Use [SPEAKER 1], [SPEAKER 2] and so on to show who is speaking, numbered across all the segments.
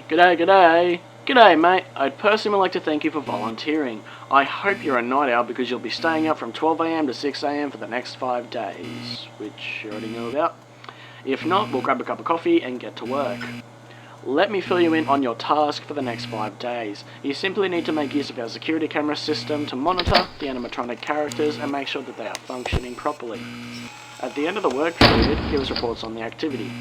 [SPEAKER 1] G'day, g'day. G'day, mate. I'd personally like to thank you for volunteering. I hope you're a night owl because you'll be staying up from 12 AM to 6 AM for the next 5 days, which you already know about. If not, we'll grab a cup of coffee and get to work. Let me fill you in on your task for the next 5 days. You simply need to make use of our security camera system to monitor the animatronic characters and make sure that they are functioning properly. At the end of the work period, give us reports on the activity.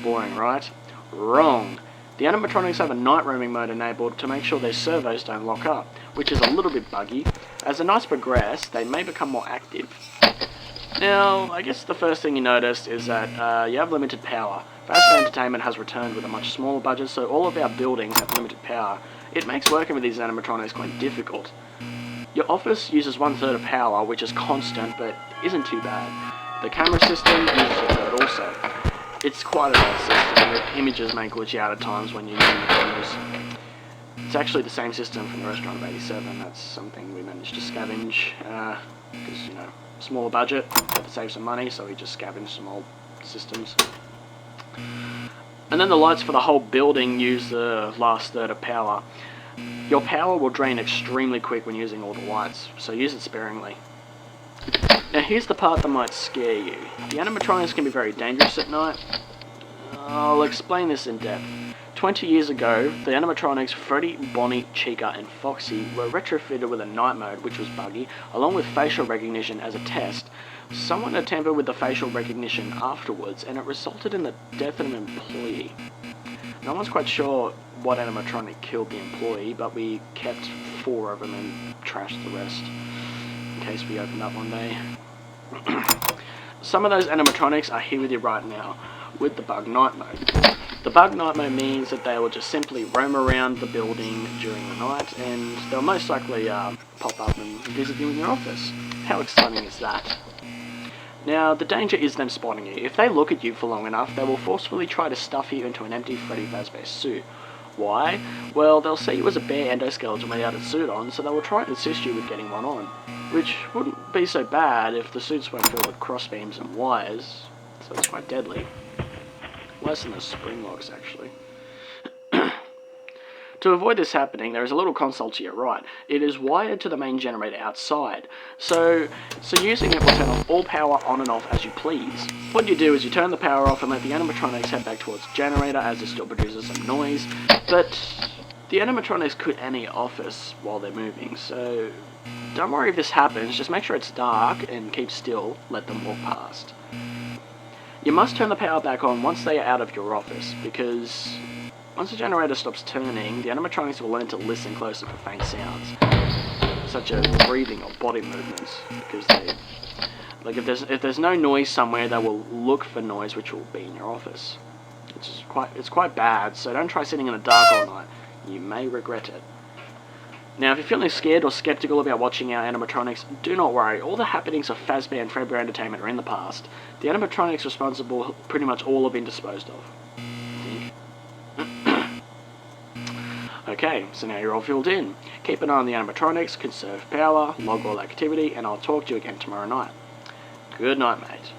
[SPEAKER 1] Boring, right? Wrong. The animatronics have a night roaming mode enabled to make sure their servos don't lock up, which is a little bit buggy. As the nights progress, they may become more active. Now, I guess the first thing you noticed is that you have limited power. Fazbear Entertainment has returned with a much smaller budget, so all of our buildings have limited power. It makes working with these animatronics quite difficult. Your office uses 1/3 of power, which is constant, but isn't too bad. The camera system uses a third also. It's quite a bad system. The images may glitch out at times when you're using the cameras. It's actually the same system from the Restaurant of 87. That's something we managed to scavenge, because, you know, smaller budget, had to save some money, so we just scavenged some old systems. And then the lights for the whole building use the last third of power. Your power will drain extremely quick when using all the lights, so use it sparingly. Now here's the part that might scare you. The animatronics can be very dangerous at night. I'll explain this in depth. 20 years ago, the animatronics Freddy, Bonnie, Chica and Foxy were retrofitted with a night mode, which was buggy, along with facial recognition as a test. Someone had tampered with the facial recognition afterwards, and it resulted in the death of an employee. No one's quite sure what animatronic killed the employee, but we kept 4 of them and trashed the rest, in case we opened up one day. Some of those animatronics are here with you right now, with the bug night mode. The bug night mode means that they will just simply roam around the building during the night, and they'll most likely pop up and visit you in your office. How exciting is that? Now, the danger is them spotting you. If they look at you for long enough, they will forcefully try to stuff you into an empty Freddy Fazbear suit. Why? Well, they'll see you as a bare endoskeleton without a suit on, so they will try and assist you with getting one on. Which wouldn't be so bad if the suits weren't filled with crossbeams and wires, so it's quite deadly. Worse than the spring locks, actually. To avoid this happening, there is a little console to your right. It is wired to the main generator outside, so using it will turn off all power on and off as you please. What you do is you turn the power off and let the animatronics head back towards the generator as it still produces some noise, but the animatronics could enter your office while they're moving, so don't worry if this happens, just make sure it's dark and keep still, let them walk past. You must turn the power back on once they are out of your office, because once the generator stops turning, the animatronics will learn to listen closer for faint sounds, such as breathing or body movements, because if there's no noise somewhere, they will look for noise which will be in your office. It's quite bad, so don't try sitting in the dark all night. You may regret it. Now, if you're feeling scared or skeptical about watching our animatronics, do not worry. All the happenings of Fazbear and Fredbear Entertainment are in the past. The animatronics responsible pretty much all have been disposed of. Okay, so now you're all filled in. Keep an eye on the animatronics, conserve power, log all activity, and I'll talk to you again tomorrow night. Good night, mate.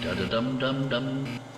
[SPEAKER 2] Da da dum dum dum.